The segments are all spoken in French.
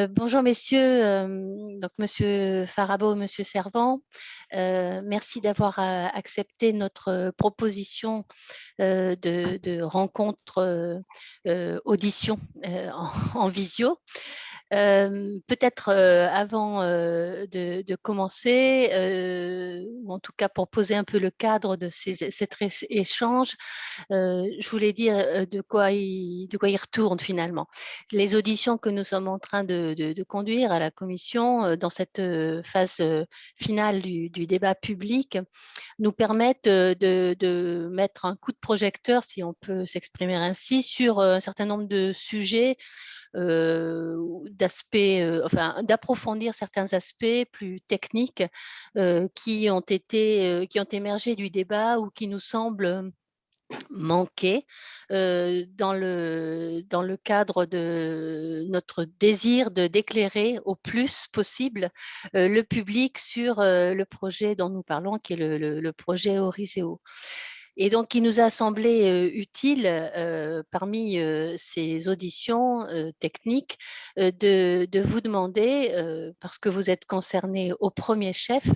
Bonjour messieurs, donc monsieur Farabo, monsieur Servant, merci d'avoir accepté notre proposition de rencontre audition en visio. Peut-être avant de commencer, ou en tout cas pour poser un peu le cadre de cet échange, je voulais dire de quoi il retourne finalement. Les auditions que nous sommes en train de conduire à la commission dans cette phase finale du débat public nous permettent de mettre un coup de projecteur, si on peut s'exprimer ainsi, sur un certain nombre de sujets, d'aspects, enfin, d'approfondir certains aspects plus techniques qui ont émergé du débat ou qui nous semblent manquer dans le cadre de notre désir d'éclairer au plus possible le public sur le projet dont nous parlons, qui est le projet Oriseo. Et donc, il nous a semblé utile, parmi ces auditions techniques, de vous demander, parce que vous êtes concerné au premier chef,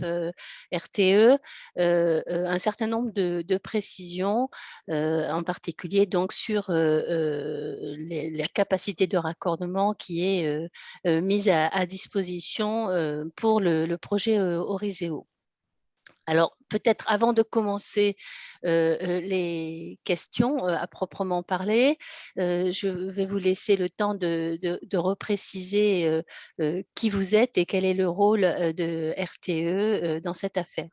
RTE, un certain nombre de précisions, en particulier donc sur la capacité de raccordement qui est mise à disposition pour le projet Oriseo. Alors, peut-être avant de commencer les questions à proprement parler, je vais vous laisser le temps de repréciser qui vous êtes et quel est le rôle de RTE dans cette affaire.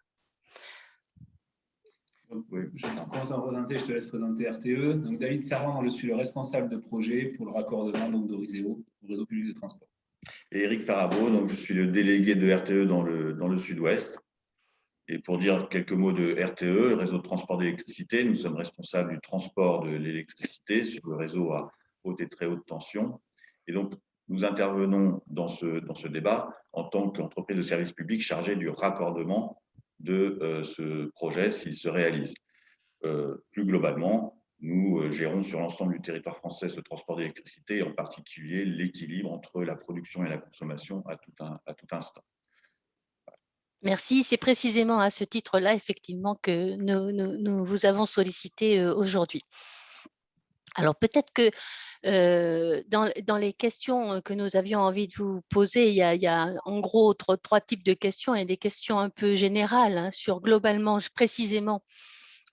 Donc, oui, je commence à me présenter, je te laisse présenter RTE. Donc, David Servant, je suis le responsable de projet pour le raccordement d'Oriseo, au réseau public de transport. Et Eric Farabo, donc je suis le délégué de RTE dans le sud-ouest. Et pour dire quelques mots de RTE, le réseau de transport d'électricité, nous sommes responsables du transport de l'électricité sur le réseau à haute et très haute tension. Et donc, nous intervenons dans ce débat en tant qu'entreprise de service public chargée du raccordement de ce projet s'il se réalise. Plus globalement, nous gérons sur l'ensemble du territoire français ce transport d'électricité, et en particulier l'équilibre entre la production et la consommation à tout instant. Merci. C'est précisément à ce titre-là, effectivement, que nous vous avons sollicité aujourd'hui. Alors peut-être que dans les questions que nous avions envie de vous poser, il y a en gros trois types de questions et des questions un peu générales sur globalement, précisément,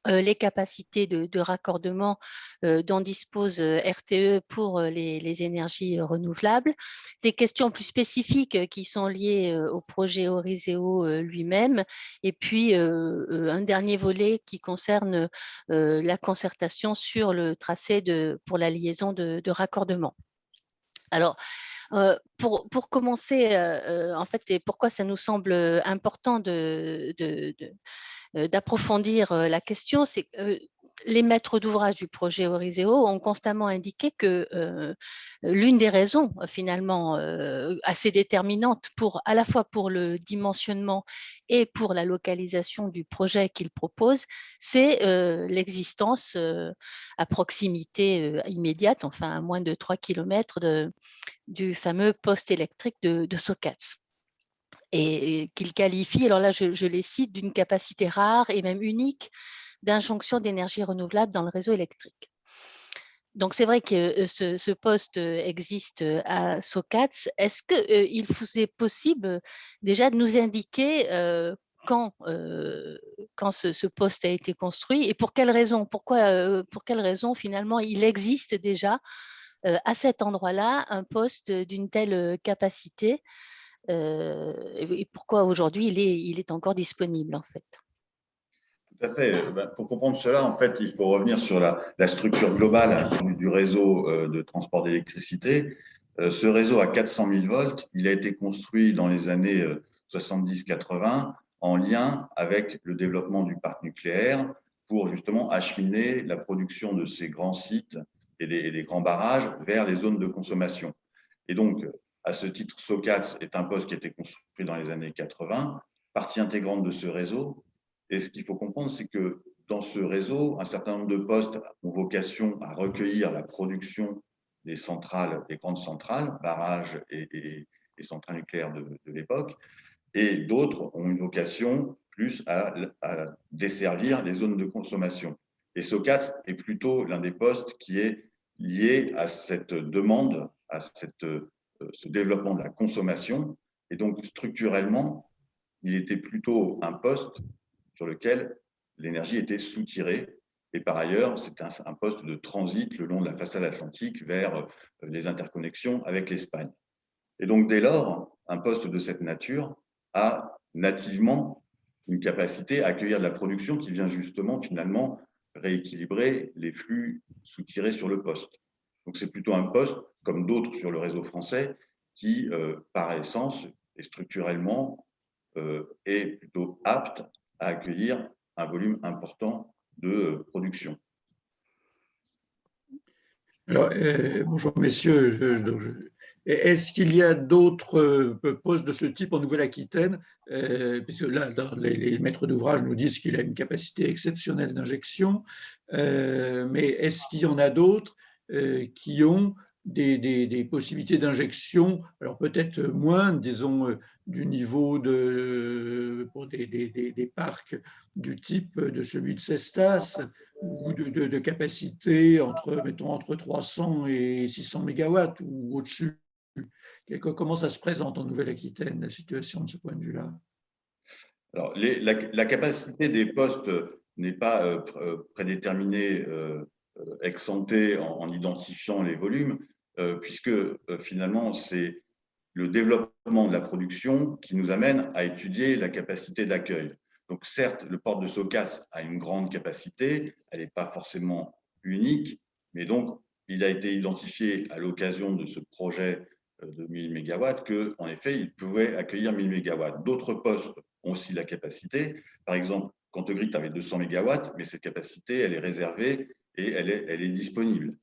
les capacités de raccordement dont dispose RTE pour les énergies renouvelables, des questions plus spécifiques qui sont liées au projet Oriseo lui-même, et puis un dernier volet qui concerne la concertation sur le tracé pour la liaison de raccordement. Alors, pour commencer, en fait, et pourquoi ça nous semble important d'approfondir la question, c'est que les maîtres d'ouvrage du projet Oriseo ont constamment indiqué que l'une des raisons finalement assez déterminantes à la fois pour le dimensionnement et pour la localisation du projet qu'ils proposent, c'est l'existence à proximité immédiate, enfin à moins de 3 km du fameux poste électrique de Socats. Et qu'ils qualifient, alors là je les cite, d'une capacité rare et même unique d'injonction d'énergie renouvelable dans le réseau électrique. Donc c'est vrai que ce poste existe à Socats. Est-ce qu'il vous est possible déjà de nous indiquer quand ce poste a été construit et pour quelles raisons, pour quelles raisons finalement il existe déjà à cet endroit-là un poste d'une telle capacité et pourquoi aujourd'hui il est encore disponible en fait? Tout à fait. Pour comprendre cela, en fait, il faut revenir sur la structure globale du réseau de transport d'électricité. Ce réseau à 400 000 volts, il a été construit dans les années 70-80 en lien avec le développement du parc nucléaire pour justement acheminer la production de ces grands sites et des grands barrages vers les zones de consommation. Et donc, à ce titre, Socats est un poste qui a été construit dans les années 80, partie intégrante de ce réseau. Et ce qu'il faut comprendre, c'est que dans ce réseau, un certain nombre de postes ont vocation à recueillir la production des centrales, des grandes centrales, barrages et centrales nucléaires de l'époque, et d'autres ont une vocation plus à desservir les zones de consommation. Et SOCAS est plutôt l'un des postes qui est lié à cette demande, à ce développement de la consommation. Et donc, structurellement, il était plutôt un poste sur lequel l'énergie était soutirée. Et par ailleurs, c'est un poste de transit le long de la façade atlantique vers les interconnexions avec l'Espagne. Et donc, dès lors, un poste de cette nature a nativement une capacité à accueillir de la production qui vient justement, finalement, rééquilibrer les flux soutirés sur le poste. Donc, c'est plutôt un poste, comme d'autres sur le réseau français, qui, par essence et structurellement, est plutôt apte à accueillir un volume important de production. Alors, bonjour messieurs, est-ce qu'il y a d'autres postes de ce type en Nouvelle-Aquitaine, puisque là, les maîtres d'ouvrage nous disent qu'il a une capacité exceptionnelle d'injection, mais est-ce qu'il y en a d'autres qui ont des possibilités d'injection, alors peut-être moins, disons, du niveau pour des parcs du type de celui de Cestas, ou de capacité mettons, entre 300 et 600 mégawatts ou au-dessus. Comment ça se présente en Nouvelle-Aquitaine, la situation de ce point de vue-là? Alors, la capacité des postes n'est pas prédéterminée ex ante en identifiant les volumes, puisque finalement, c'est le développement de la production qui nous amène à étudier la capacité d'accueil. Donc, certes, le port de SOCAS a une grande capacité, elle n'est pas forcément unique, mais donc, il a été identifié à l'occasion de ce projet de 1000 MW qu'en effet, il pouvait accueillir 1000 MW. D'autres postes ont aussi la capacité. Par exemple, Cantegrit avait 200 MW, mais cette capacité, elle est réservée et elle est disponible.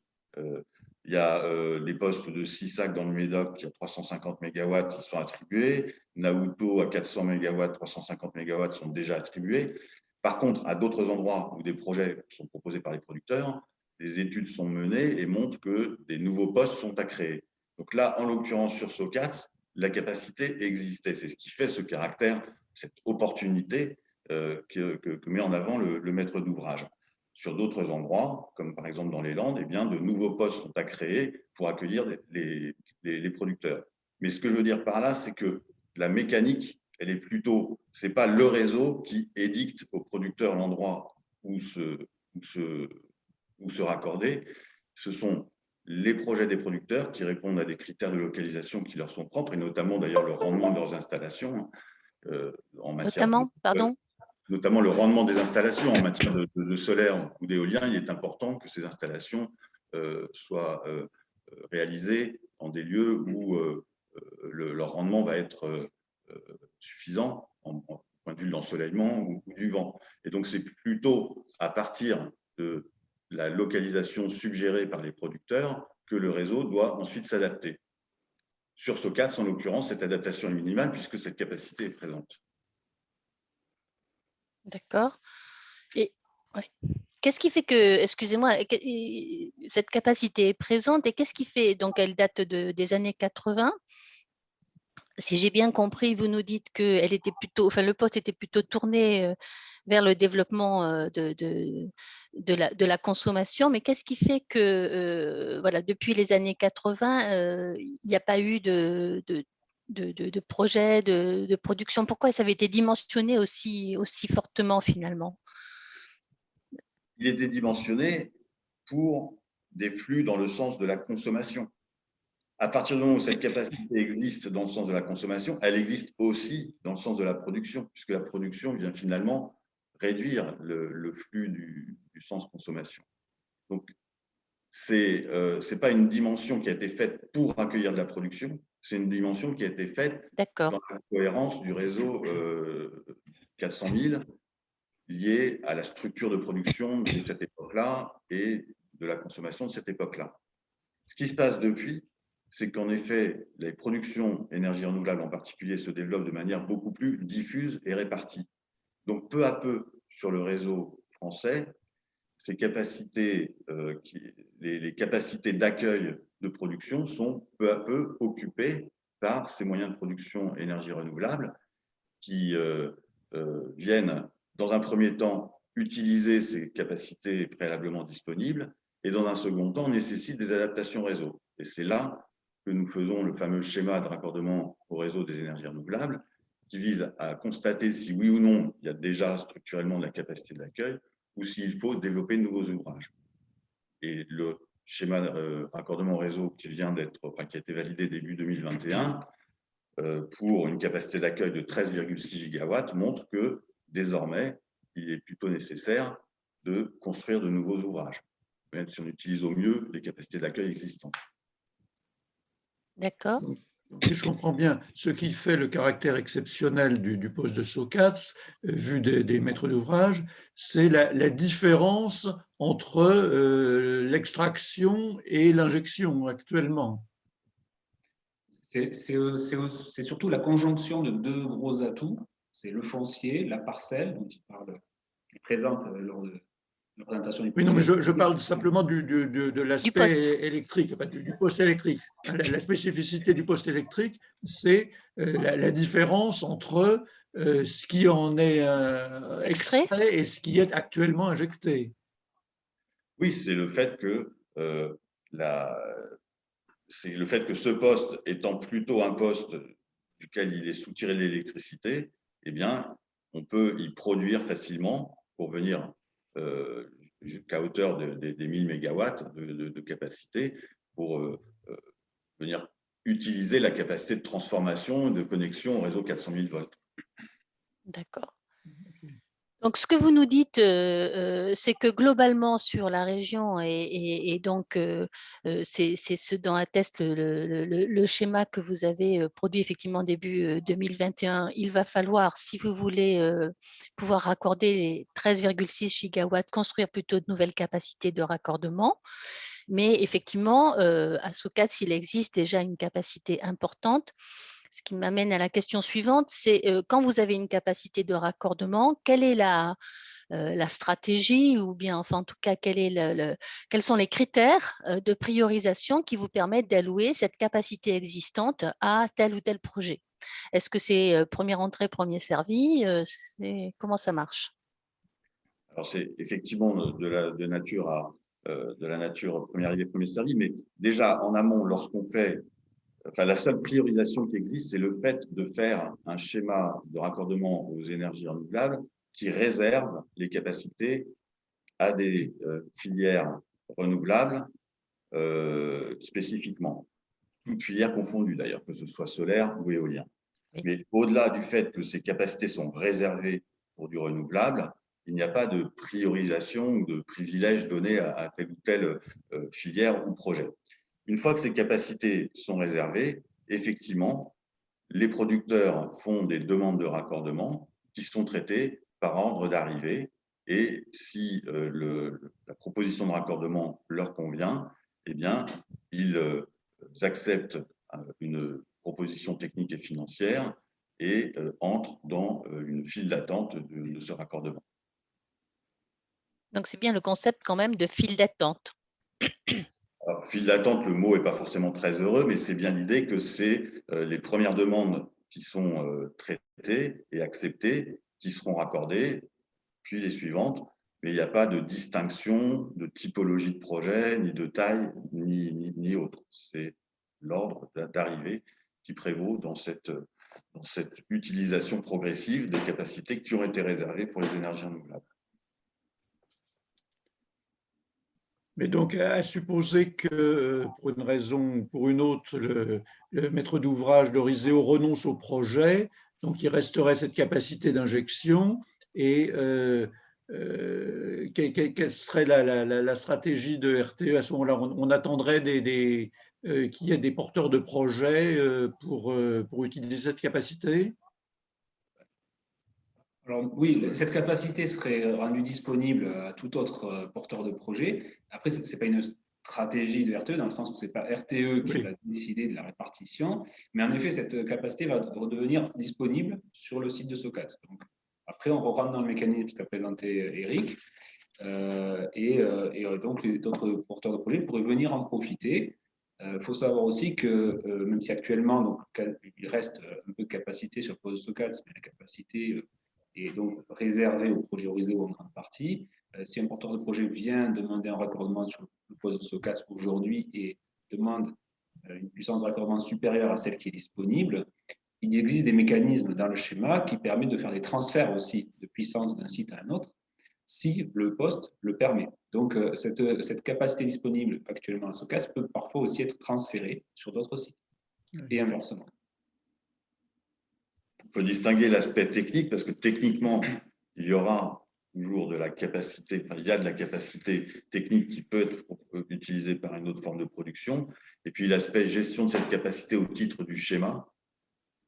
Il y a des postes de Sissac dans le Médoc qui a 350 MW qui sont attribués. Naouto à 400 MW, 350 MW sont déjà attribués. Par contre, à d'autres endroits où des projets sont proposés par les producteurs, des études sont menées et montrent que des nouveaux postes sont à créer. Donc là, en l'occurrence, sur SOCAS, la capacité existait. C'est ce qui fait ce caractère, cette opportunité que met en avant le maître d'ouvrage. Sur d'autres endroits, comme par exemple dans les Landes, eh bien, de nouveaux postes sont à créer pour accueillir les producteurs. Mais ce que je veux dire par là, c'est que la mécanique, elle est plutôt, ce n'est pas le réseau qui édicte aux producteurs l'endroit où se raccorder, ce sont les projets des producteurs qui répondent à des critères de localisation qui leur sont propres, et notamment d'ailleurs le rendement de leurs installations en matière notamment le rendement des installations en matière de solaire ou d'éolien. Il est important que ces installations soient réalisées dans des lieux où leur rendement va être suffisant en point de vue de l'ensoleillement ou du vent. Et donc, c'est plutôt à partir de la localisation suggérée par les producteurs que le réseau doit ensuite s'adapter. Sur SOCAS, en l'occurrence, cette adaptation est minimale puisque cette capacité est présente. D'accord. Et ouais. Qu'est-ce qui fait que, excusez-moi, cette capacité est présente et qu'est-ce qui fait, donc elle date des années 80. Si j'ai bien compris, vous nous dites que le poste était plutôt tourné vers le développement de la consommation, mais qu'est-ce qui fait que voilà, depuis les années 80, il n'y a pas eu de projet de production? Pourquoi ça avait été dimensionné aussi fortement finalement? Il était dimensionné pour des flux dans le sens de la consommation. À partir du moment où cette capacité existe dans le sens de la consommation, elle existe aussi dans le sens de la production, puisque la production vient finalement réduire le flux du sens consommation. Donc, ce n'est pas une dimension qui a été faite pour accueillir de la production, c'est une dimension qui a été faite dans la cohérence du réseau 400 000 lié à la structure de production de cette époque-là et de la consommation de cette époque-là. Ce qui se passe depuis, c'est qu'en effet, les productions énergie renouvelable en particulier se développent de manière beaucoup plus diffuse et répartie. Donc, peu à peu, sur le réseau français, ces capacités, les capacités d'accueil de production sont peu à peu occupées par ces moyens de production énergie renouvelable qui viennent, dans un premier temps, utiliser ces capacités préalablement disponibles et, dans un second temps, nécessitent des adaptations réseau. Et c'est là que nous faisons le fameux schéma de raccordement au réseau des énergies renouvelables qui vise à constater si oui ou non il y a déjà structurellement de la capacité d'accueil ou s'il faut développer de nouveaux ouvrages. Et le schéma de raccordement au réseau qui vient qui a été validé début 2021 pour une capacité d'accueil de 13,6 gigawatts montre que désormais, il est plutôt nécessaire de construire de nouveaux ouvrages, même si on utilise au mieux les capacités d'accueil existantes. D'accord. Donc, si je comprends bien, ce qui fait le caractère exceptionnel du poste de SOCATS, vu des maîtres d'ouvrage, c'est la différence entre l'extraction et l'injection actuellement. C'est surtout la conjonction de deux gros atouts. C'est le foncier, la parcelle dont il présente lors de la présentation du Oui, projet. non, mais je parle simplement de l'aspect électrique, enfin, du poste électrique. La spécificité du poste électrique, c'est la différence entre ce qui en est extrait et ce qui est actuellement injecté. Oui, c'est le fait que ce poste étant plutôt un poste duquel il est soutiré de l'électricité, eh bien, on peut y produire facilement pour venir jusqu'à hauteur des 1000 mégawatts de capacité pour venir utiliser la capacité de transformation et de connexion au réseau 400 000 volts. D'accord. Donc, ce que vous nous dites, c'est que globalement sur la région, et donc c'est ce dont atteste le schéma que vous avez produit effectivement début 2021, il va falloir, si vous voulez pouvoir raccorder les 13,6 gigawatts, construire plutôt de nouvelles capacités de raccordement. Mais effectivement, à SOCATS, il existe déjà une capacité importante. Ce qui m'amène à la question suivante, c'est quand vous avez une capacité de raccordement, quelle est la stratégie, ou bien enfin en tout cas quels sont les critères de priorisation qui vous permettent d'allouer cette capacité existante à tel ou tel projet? Est-ce que c'est première entrée, premier servi? Comment ça marche? Alors c'est effectivement de la nature premier arrivé, premier servi, mais déjà en amont, lorsqu'on fait la seule priorisation qui existe, c'est le fait de faire un schéma de raccordement aux énergies renouvelables qui réserve les capacités à des filières renouvelables spécifiquement. Toutes filières confondues d'ailleurs, que ce soit solaire ou éolien. Oui. Mais au-delà du fait que ces capacités sont réservées pour du renouvelable, il n'y a pas de priorisation ou de privilège donné à telle ou telle filière ou projet. Une fois que ces capacités sont réservées, effectivement, les producteurs font des demandes de raccordement qui sont traitées par ordre d'arrivée. Et si la proposition de raccordement leur convient, eh bien, ils acceptent une proposition technique et financière et entrent dans une file d'attente de ce raccordement. Donc, c'est bien le concept quand même de file d'attente. Alors, file d'attente, le mot n'est pas forcément très heureux, mais c'est bien l'idée que c'est les premières demandes qui sont traitées et acceptées qui seront raccordées, puis les suivantes. Mais il n'y a pas de distinction de typologie de projet, ni de taille, ni autre. C'est l'ordre d'arrivée qui prévaut dans cette utilisation progressive des capacités qui ont été réservées pour les énergies renouvelables. Mais donc, à supposer que, pour une raison ou pour une autre, le maître d'ouvrage d'Oriseo renonce au projet, donc il resterait cette capacité d'injection. Et quelle serait la stratégie de RTE à ce moment-là? On attendrait qu'il y ait des porteurs de projets pour utiliser cette capacité? Alors, oui, cette capacité serait rendue disponible à tout autre porteur de projet. Après, ce n'est pas une stratégie de RTE, dans le sens où ce n'est pas RTE qui va décider de la répartition, mais en effet, cette capacité va redevenir disponible sur le site de SOCATS. Donc, après, on rentre dans le mécanisme qu'a présenté Eric. donc d'autres porteurs de projets pourraient venir en profiter. Il faut savoir aussi que même si actuellement donc, il reste un peu de capacité sur le poste de stockage, mais la capacité est donc réservée au projet Horizeo en grande partie. Si un porteur de projet vient demander un raccordement sur le poste de stockage aujourd'hui et demande une puissance de raccordement supérieure à celle qui est disponible, il existe des mécanismes dans le schéma qui permettent de faire des transferts aussi de puissance d'un site à un autre si le poste le permet. Donc, cette capacité disponible actuellement à Socas peut parfois aussi être transférée sur d'autres sites et inversement. On peut distinguer l'aspect technique parce que techniquement, il y aura toujours de la capacité, enfin, il y a de la capacité technique qui peut être utilisée par une autre forme de production. Et puis l'aspect gestion de cette capacité au titre du schéma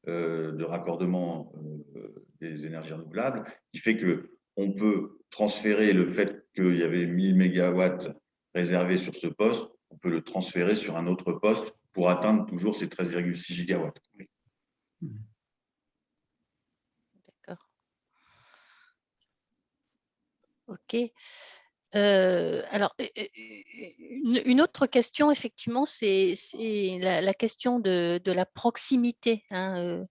de raccordement des énergies renouvelables, qui fait qu'on peut transférer le fait qu'il y avait 1000 mégawatts réservés sur ce poste, on peut le transférer sur un autre poste pour atteindre toujours ces 13,6 gigawatts. D'accord. OK. Alors, une autre question, effectivement, c'est la question de la proximité, hein,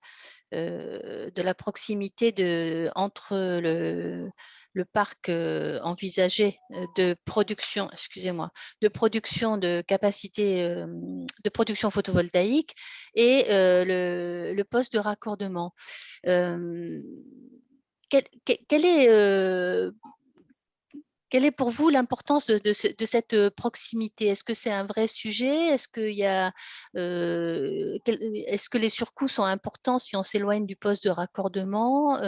de la proximité entre le parc envisagé de production, excusez-moi, de production de capacité de production photovoltaïque et le poste de raccordement. Quelle est pour vous l'importance de cette proximité? Est-ce que c'est un vrai sujet? Est-ce que les surcoûts sont importants si on s'éloigne du poste de raccordement?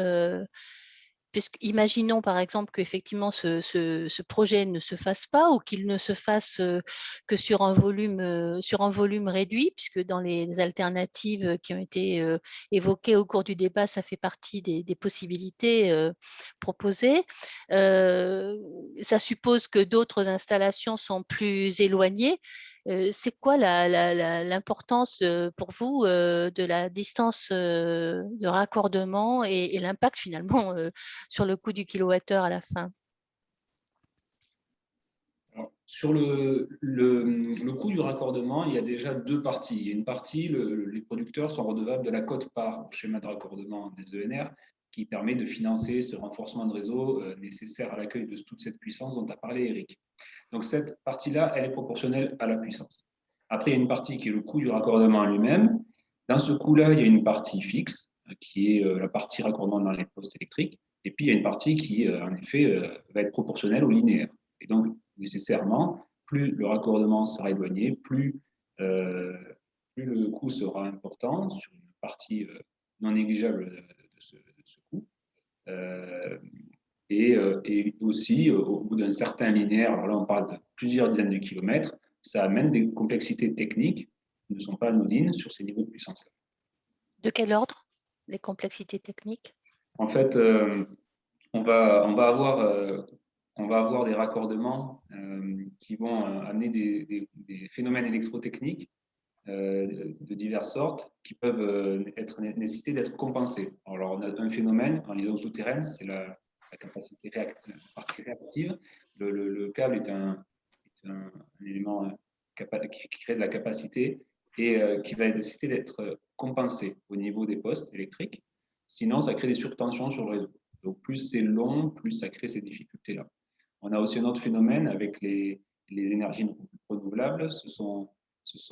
Imaginons par exemple qu'effectivement ce projet ne se fasse pas ou qu'il ne se fasse que sur un volume réduit, puisque dans les alternatives qui ont été évoquées au cours du débat, ça fait partie des possibilités proposées. Ça suppose que d'autres installations sont plus éloignées. C'est quoi l'importance pour vous de la distance de raccordement et l'impact finalement sur le coût du kilowattheure à la fin? Alors, sur le coût du raccordement, il y a déjà deux parties. Il y a une partie, les producteurs sont redevables de la quote-part au schéma de raccordement des ENR qui permet de financer ce renforcement de réseau nécessaire à l'accueil de toute cette puissance dont a parlé Eric. Donc cette partie-là, elle est proportionnelle à la puissance. Après, il y a une partie qui est le coût du raccordement lui-même. Dans ce coût-là, il y a une partie fixe qui est la partie raccordement dans les postes électriques. Et puis, il y a une partie qui, en effet, va être proportionnelle au linéaire. Et donc, nécessairement, plus le raccordement sera éloigné, plus le coût sera important sur une partie non négligeable de ce coût. Et aussi, au bout d'un certain linéaire, alors là on parle de plusieurs dizaines de kilomètres, ça amène des complexités techniques qui ne sont pas anodines sur ces niveaux de puissance. De quel ordre, les complexités techniques? En fait, on va avoir des raccordements qui vont amener des phénomènes électrotechniques de diverses sortes qui peuvent nécessiter d'être compensés. Alors, on a un phénomène en liaison souterraine, c'est la capacité réactive. Le câble est un élément qui crée de la capacité et qui va nécessiter d'être compensé au niveau des postes électriques. Sinon, ça crée des surtensions sur le réseau. Donc, plus c'est long, plus ça crée ces difficultés-là. On a aussi un autre phénomène avec les énergies renouvelables. Ce sont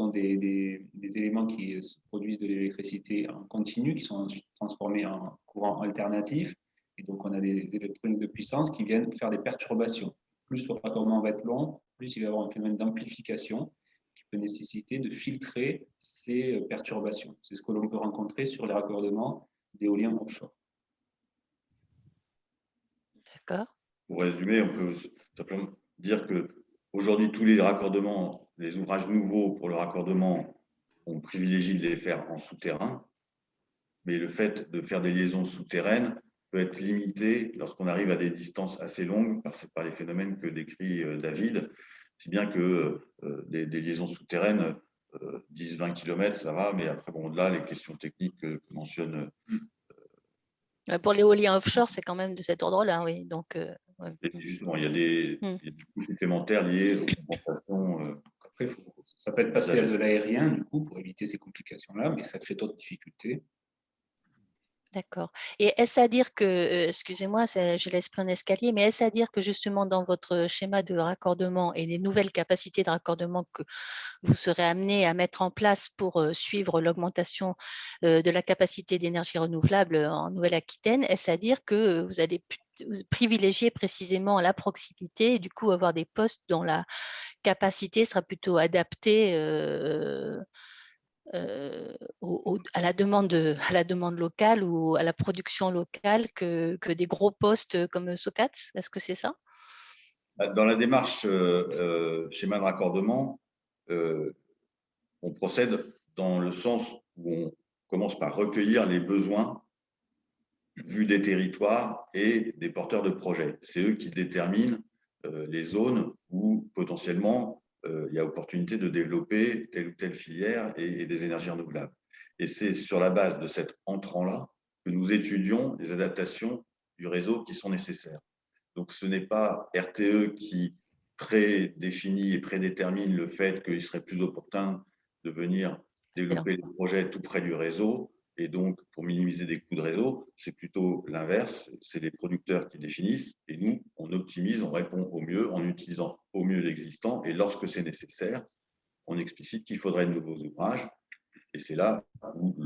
des éléments qui produisent de l'électricité en continu, qui sont transformés en courant alternatif. Et donc, on a des électroniques de puissance qui viennent faire des perturbations. Plus le raccordement va être long, plus il va y avoir un phénomène d'amplification qui peut nécessiter de filtrer ces perturbations. C'est ce que l'on peut rencontrer sur les raccordements d'éoliens offshore. D'accord. Pour résumer, on peut simplement dire qu'aujourd'hui, tous les raccordements, les ouvrages nouveaux pour le raccordement, on privilégie de les faire en souterrain, mais le fait de faire des liaisons souterraines peut être limité lorsqu'on arrive à des distances assez longues par les phénomènes que décrit David, si bien que des liaisons souterraines, 10-20 km, ça va, mais après, bon, au-delà, les questions techniques que mentionne. Pour l'éolien offshore, c'est quand même de cet ordre-là, oui. Donc, Ouais. Et justement, il y a des coûts supplémentaires liés aux compensations. Après, ça peut être passé à de l'aérien, du coup, pour éviter ces complications-là, mais ça crée d'autres difficultés. D'accord. Et est-ce à dire que, excusez-moi, j'ai l'esprit en escalier, mais est-ce à dire que justement dans votre schéma de raccordement et les nouvelles capacités de raccordement que vous serez amené à mettre en place pour suivre l'augmentation de la capacité d'énergie renouvelable en Nouvelle-Aquitaine, est-ce à dire que vous allez privilégier précisément la proximité et du coup avoir des postes dont la capacité sera plutôt adaptée à la demande locale ou à la production locale que des gros postes comme Socats? Est-ce que c'est ça? Dans la démarche schéma de raccordement, on procède dans le sens où on commence par recueillir les besoins vus des territoires et des porteurs de projets. C'est eux qui déterminent les zones où potentiellement il y a opportunité de développer telle ou telle filière et des énergies renouvelables. Et c'est sur la base de cet entrant-là que nous étudions les adaptations du réseau qui sont nécessaires. Donc ce n'est pas RTE qui prédéfinit et prédétermine le fait qu'il serait plus opportun de venir développer des projets tout près du réseau. Et donc, pour minimiser des coûts de réseau, c'est plutôt l'inverse. C'est les producteurs qui définissent et nous, on optimise, on répond au mieux en utilisant au mieux l'existant. Et lorsque c'est nécessaire, on explicite qu'il faudrait de nouveaux ouvrages. Et c'est là où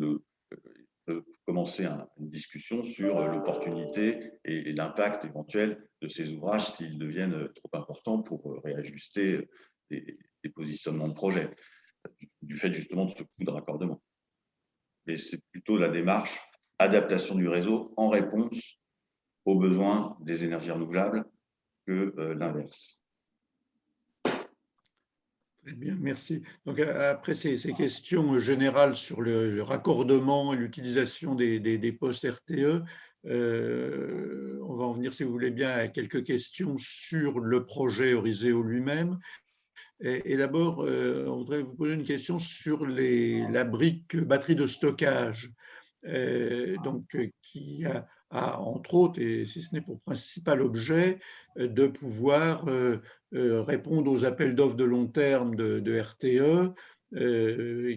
peut commencer une discussion sur l'opportunité et l'impact éventuel de ces ouvrages s'ils deviennent trop importants pour réajuster les positionnements de projet, du fait justement de ce coût de raccordement. Mais c'est plutôt la démarche adaptation du réseau en réponse aux besoins des énergies renouvelables que l'inverse. Très bien, merci. Donc, après ces questions générales sur le raccordement et l'utilisation des postes RTE, on va en venir, si vous voulez bien, à quelques questions sur le projet Eurizeo lui-même. Et d'abord, on voudrait vous poser une question sur la brique batterie de stockage, qui a, entre autres, et si ce n'est pour principal objet, de pouvoir répondre aux appels d'offres de long terme de RTE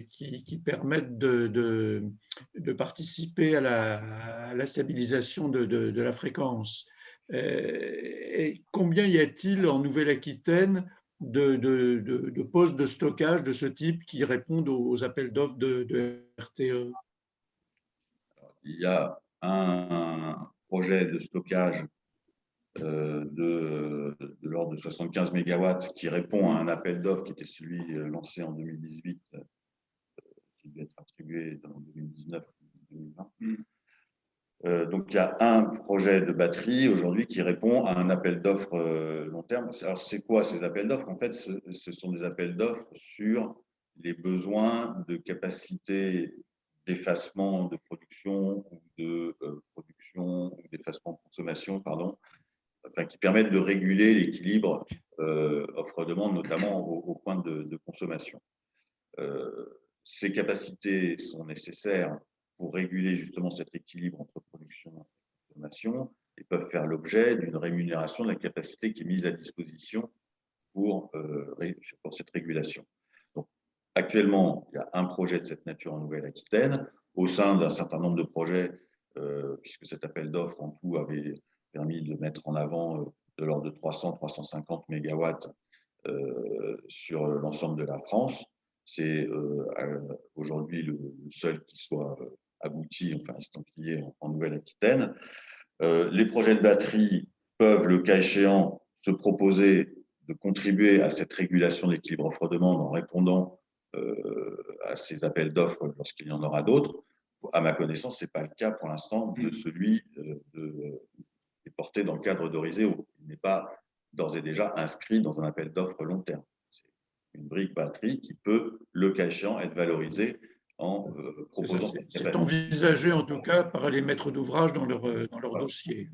qui permettent de participer à la stabilisation de la fréquence. Et combien y a-t-il en Nouvelle-Aquitaine de postes de stockage de ce type qui répondent aux appels d'offres de RTE? Il y a un projet de stockage de l'ordre de 75 MW qui répond à un appel d'offres qui était celui lancé en 2018, qui devait être attribué en 2019 ou 2020. Donc, il y a un projet de batterie aujourd'hui qui répond à un appel d'offres long terme. Alors, c'est quoi ces appels d'offres? En fait, ce sont des appels d'offres sur les besoins de capacité d'effacement de production ou de production ou d'effacement de consommation, pardon, enfin, qui permettent de réguler l'équilibre offre-demande, notamment au point de consommation. Ces capacités sont nécessaires pour réguler justement cet équilibre entre production et consommation et peuvent faire l'objet d'une rémunération de la capacité qui est mise à disposition pour cette régulation. Donc, actuellement, il y a un projet de cette nature en Nouvelle-Aquitaine, au sein d'un certain nombre de projets, puisque cet appel d'offres en tout avait permis de mettre en avant de l'ordre de 300-350 mégawatts sur l'ensemble de la France. C'est aujourd'hui le seul qui soit abouti, enfin estampillé en Nouvelle-Aquitaine. Les projets de batterie peuvent, le cas échéant, se proposer de contribuer à cette régulation de l'équilibre offre-demande en répondant à ces appels d'offres lorsqu'il y en aura d'autres. À ma connaissance, ce n'est pas le cas pour l'instant de celui qui est porté dans le cadre d'Eurizeo. Il n'est pas d'ores et déjà inscrit dans un appel d'offres long terme. C'est une brique batterie qui peut, le cas échéant, être valorisée en proposant. C'est envisagé en tout cas par les maîtres d'ouvrage dans leur dossier.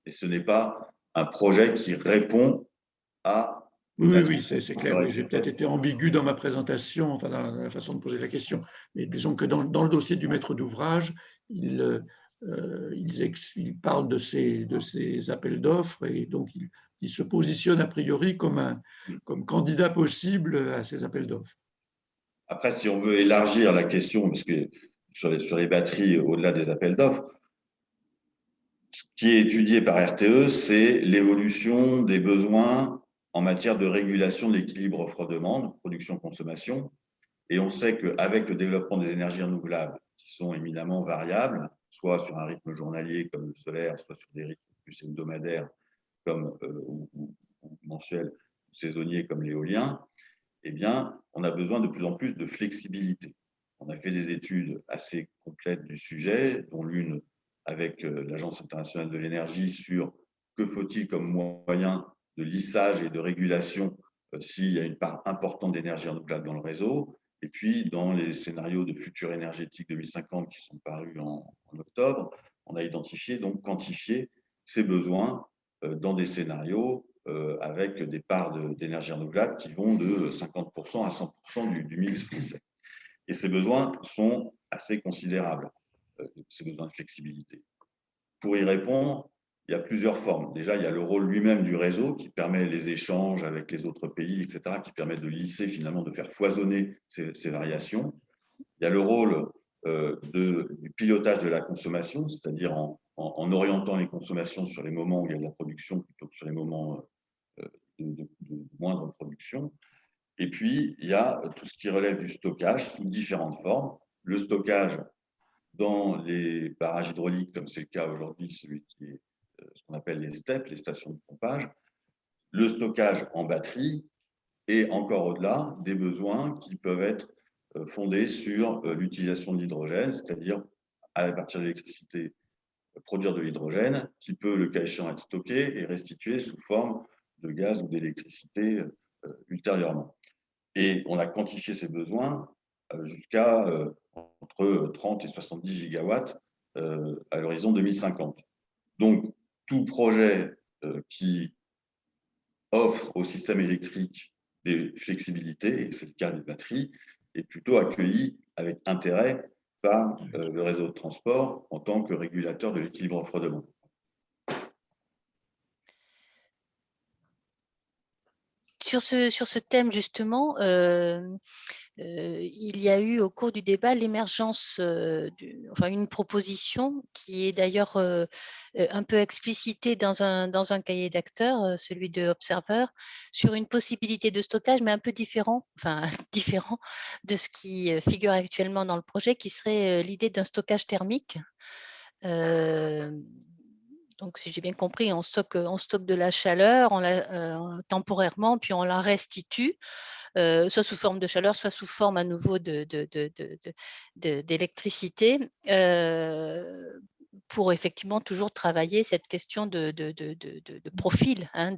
Et ce n'est pas un projet qui répond à… Oui, c'est clair. Oui, j'ai peut-être été ambigu dans ma présentation, enfin dans la façon de poser la question. Mais disons que dans le dossier du maître d'ouvrage, ils parlent de ces appels d'offres et donc ils se positionnent a priori comme candidat possible à ces appels d'offres. Après, si on veut élargir la question, parce que sur les batteries, au-delà des appels d'offres, ce qui est étudié par RTE, c'est l'évolution des besoins en matière de régulation de l'équilibre offre-demande, production-consommation. Et on sait qu'avec le développement des énergies renouvelables, qui sont éminemment variables, soit sur un rythme journalier comme le solaire, soit sur des rythmes plus hebdomadaires comme, ou mensuels, ou saisonniers comme l'éolien, eh bien, on a besoin de plus en plus de flexibilité. On a fait des études assez complètes du sujet, dont l'une avec l'Agence internationale de l'énergie sur que faut-il comme moyen de lissage et de régulation s'il y a une part importante d'énergie renouvelable dans le réseau. Et puis, dans les scénarios de futur énergétique 2050 qui sont parus en octobre, on a identifié, donc quantifié ces besoins dans des scénarios avec des parts d'énergie renouvelable qui vont de 50% à 100% du mix français. Et ces besoins sont assez considérables, ces besoins de flexibilité. Pour y répondre, il y a plusieurs formes. Déjà, il y a le rôle lui-même du réseau qui permet les échanges avec les autres pays, etc., qui permet de lisser, finalement, de faire foisonner ces variations. Il y a le rôle du pilotage de la consommation, c'est-à-dire en orientant les consommations sur les moments où il y a de la production plutôt que sur les moments de moindre production. Et puis, il y a tout ce qui relève du stockage sous différentes formes. Le stockage dans les barrages hydrauliques, comme c'est le cas aujourd'hui, celui qui est ce qu'on appelle les STEP, les stations de pompage. Le stockage en batterie et encore au-delà, des besoins qui peuvent être fondés sur l'utilisation de l'hydrogène, c'est-à-dire à partir de l'électricité, produire de l'hydrogène qui peut, le cas échéant, être stocké et restitué sous forme de gaz ou d'électricité ultérieurement. Et on a quantifié ces besoins jusqu'à entre 30 et 70 gigawatts à l'horizon 2050. Donc, tout projet qui offre au système électrique des flexibilités, et c'est le cas des batteries, est plutôt accueilli avec intérêt par le réseau de transport en tant que régulateur de l'équilibre offre-demande. Sur ce thème, justement, il y a eu au cours du débat l'émergence, une proposition qui est d'ailleurs un peu explicitée dans un cahier d'acteurs, celui de Observer, sur une possibilité de stockage, mais un peu différent, différent de ce qui figure actuellement dans le projet, qui serait l'idée d'un stockage thermique. Donc, si j'ai bien compris, on stocke de la chaleur temporairement, puis on la restitue, soit sous forme de chaleur, soit sous forme à nouveau d'électricité, pour effectivement toujours travailler cette question de profil, hein,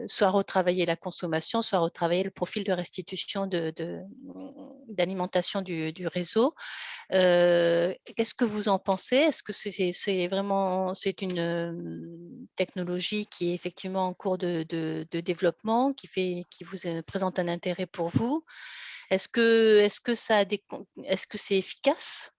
soit retravailler la consommation, soit retravailler le profil de restitution d'alimentation du réseau. Qu'est-ce que vous en pensez? Est-ce que c'est une technologie qui est effectivement en cours de développement, qui vous présente un intérêt pour vous? Est-ce que c'est efficace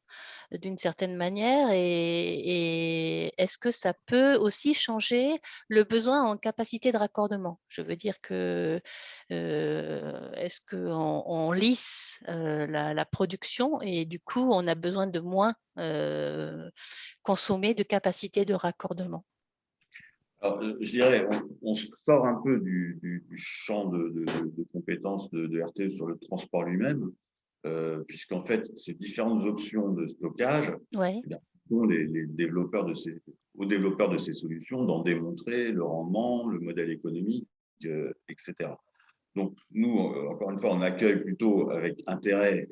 d'une certaine manière, et est-ce que ça peut aussi changer le besoin en capacité de raccordement? Je veux dire que est-ce qu'on lisse la production et du coup on a besoin de moins consommer de capacité de raccordement? Alors, je dirais, on sort un peu du champ de compétences de RTE sur le transport lui-même, puisqu'en fait, ces différentes options de stockage, Ouais. eh bien, sont aux développeurs de ces solutions d'en démontrer le rendement, le modèle économique, etc. Donc, nous, encore une fois, on accueille plutôt avec intérêt et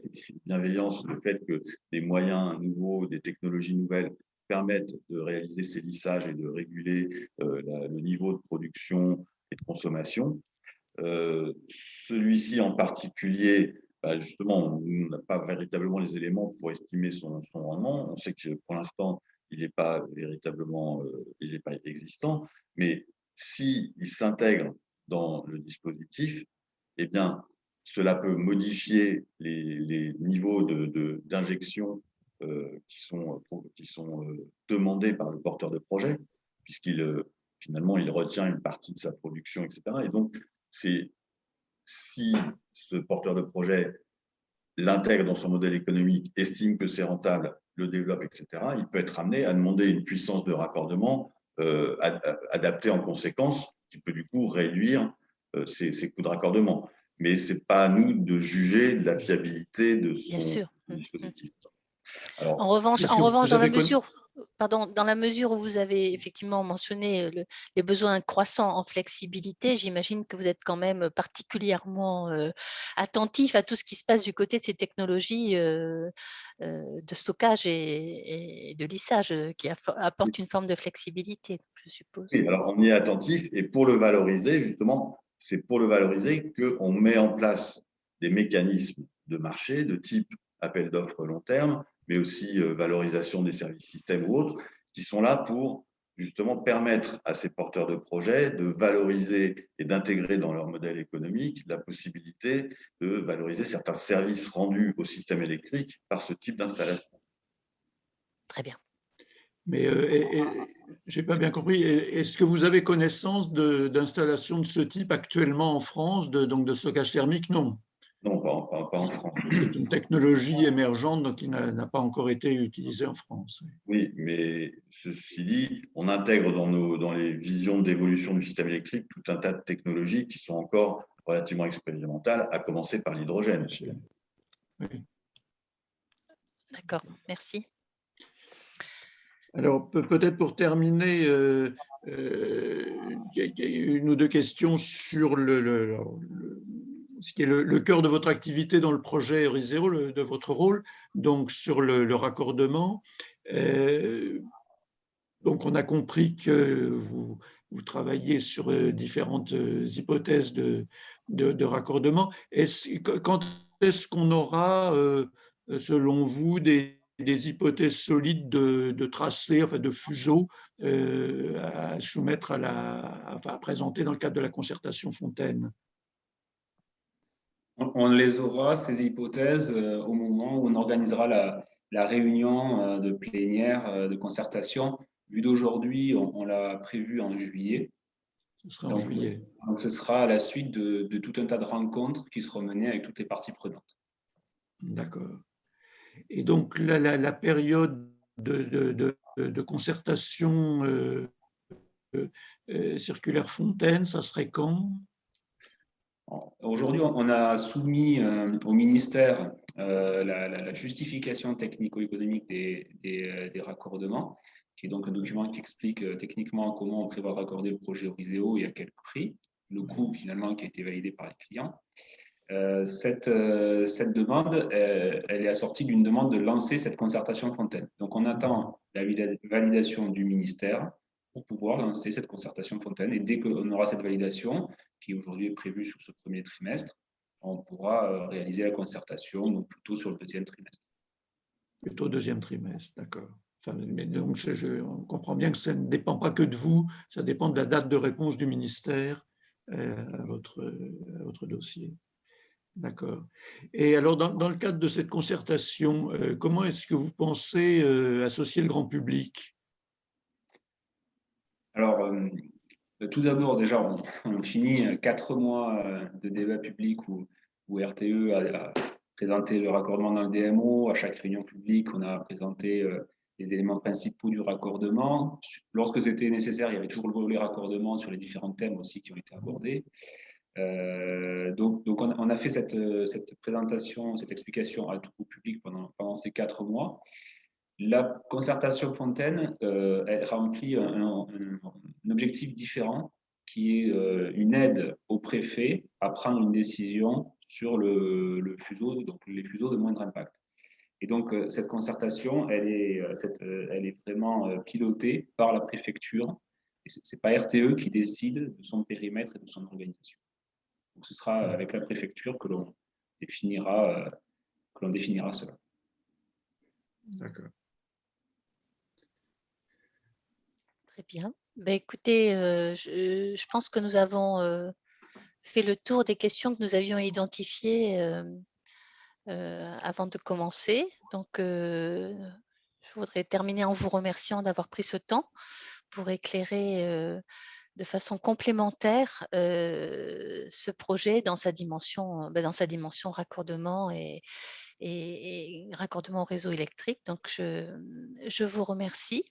bienveillance le fait que des moyens nouveaux, des technologies nouvelles permettent de réaliser ces lissages et de réguler le niveau de production et de consommation. Celui-ci en particulier, justement, on n'a pas véritablement les éléments pour estimer son rendement. On sait que pour l'instant, il n'est pas véritablement il n'est pas existant, mais s'il s'intègre dans le dispositif, eh bien, cela peut modifier les niveaux d'injection qui sont demandés par le porteur de projet, puisqu'il finalement, il retient une partie de sa production, etc. Et donc, si ce porteur de projet l'intègre dans son modèle économique, estime que c'est rentable, le développe, etc., il peut être amené à demander une puissance de raccordement adaptée en conséquence, qui peut du coup réduire ses coûts de raccordement. Mais ce n'est pas à nous de juger de la fiabilité de Bien son sûr. dispositif. En Alors, revanche, est-ce que vous dans la avez mesure, pardon, dans la mesure où vous avez effectivement mentionné les besoins croissants en flexibilité, j'imagine que vous êtes quand même particulièrement attentif à tout ce qui se passe du côté de ces technologies de stockage et de lissage qui apportent une forme de flexibilité, je suppose. oui, alors on y est attentif et pour le valoriser, justement, c'est pour le valoriser qu'on met en place des mécanismes de marché de type appel d'offres long terme, mais aussi valorisation des services systèmes ou autres, qui sont là pour justement permettre à ces porteurs de projets de valoriser et d'intégrer dans leur modèle économique la possibilité de valoriser certains services rendus au système électrique par ce type d'installation. Très bien. Mais je n'ai pas bien compris. Est-ce que vous avez connaissance d'installations de ce type actuellement en France, donc de stockage thermique? Non. Non, pas en France. C'est une technologie émergente donc qui n'a pas encore été utilisée en France. Oui, mais ceci dit, on intègre dans les visions d'évolution du système électrique tout un tas de technologies qui sont encore relativement expérimentales, à commencer par l'hydrogène. Oui. D'accord, merci. Alors, peut-être pour terminer, une ou deux questions sur ce qui est le cœur de votre activité dans le projet Eurizeo, de votre rôle, donc sur le raccordement. Donc, on a compris que vous travaillez sur différentes hypothèses de raccordement. Quand est-ce qu'on aura, selon vous, des hypothèses solides de tracé, enfin de fuseau, à soumettre à présenter dans le cadre de la concertation Fontaine? On les aura, ces hypothèses, au moment où on organisera la réunion de plénière de concertation. Vu d'aujourd'hui, on l'a prévu en juillet. Ce sera en juillet. Donc, ce sera à la suite de tout un tas de rencontres qui seront menées avec toutes les parties prenantes. D'accord. Et donc, la période de concertation circulaire Fontaine, ça serait quand? Aujourd'hui, on a soumis au ministère la justification technico-économique des raccordements, qui est donc un document qui explique techniquement comment on prévoit de raccorder le projet Eurizeo et à quel prix, le coût finalement qui a été validé par les clients. Cette demande, elle est assortie d'une demande de lancer cette concertation Fontaine. Donc, on attend la validation du ministère pour pouvoir lancer cette concertation Fontaine. Et dès qu'on aura cette validation, qui aujourd'hui est prévue sur ce premier trimestre, on pourra réaliser la concertation, donc plutôt sur le deuxième trimestre. Plutôt deuxième trimestre, d'accord. Enfin, mais donc, on comprend bien que ça ne dépend pas que de vous, ça dépend de la date de réponse du ministère à votre dossier. D'accord. Et alors, dans le cadre de cette concertation, comment est-ce que vous pensez associer le grand public? Alors, tout d'abord, déjà, on finit 4 mois de débat public où RTE a présenté le raccordement dans le DMO. À chaque réunion publique, on a présenté les éléments principaux du raccordement. Lorsque c'était nécessaire, il y avait toujours le volet raccordement sur les différents thèmes aussi qui ont été abordés. Donc on a fait cette présentation, cette explication à tout le public pendant ces 4 mois. La concertation Fontaine, elle remplit un objectif différent qui est une aide au préfet à prendre une décision sur le fuseau, donc les fuseaux de moindre impact. Et donc, cette concertation, elle est vraiment pilotée par la préfecture. Ce n'est pas RTE qui décide de son périmètre et de son organisation. Donc, ce sera avec la préfecture que l'on définira cela. D'accord. Très bien. Ben, écoutez, je pense que nous avons fait le tour des questions que nous avions identifiées avant de commencer. Donc, Je voudrais terminer en vous remerciant d'avoir pris ce temps pour éclairer de façon complémentaire ce projet dans sa dimension raccordement et raccordement au réseau électrique. Donc, je vous remercie.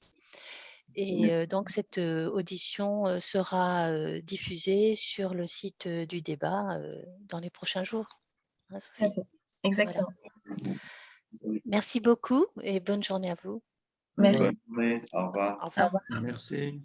Et donc, cette audition sera diffusée sur le site du débat dans les prochains jours. Hein, Sophie ? Exactement. Voilà. Merci beaucoup et bonne journée à vous. Merci. Bonne journée. Au revoir. Au revoir. Merci.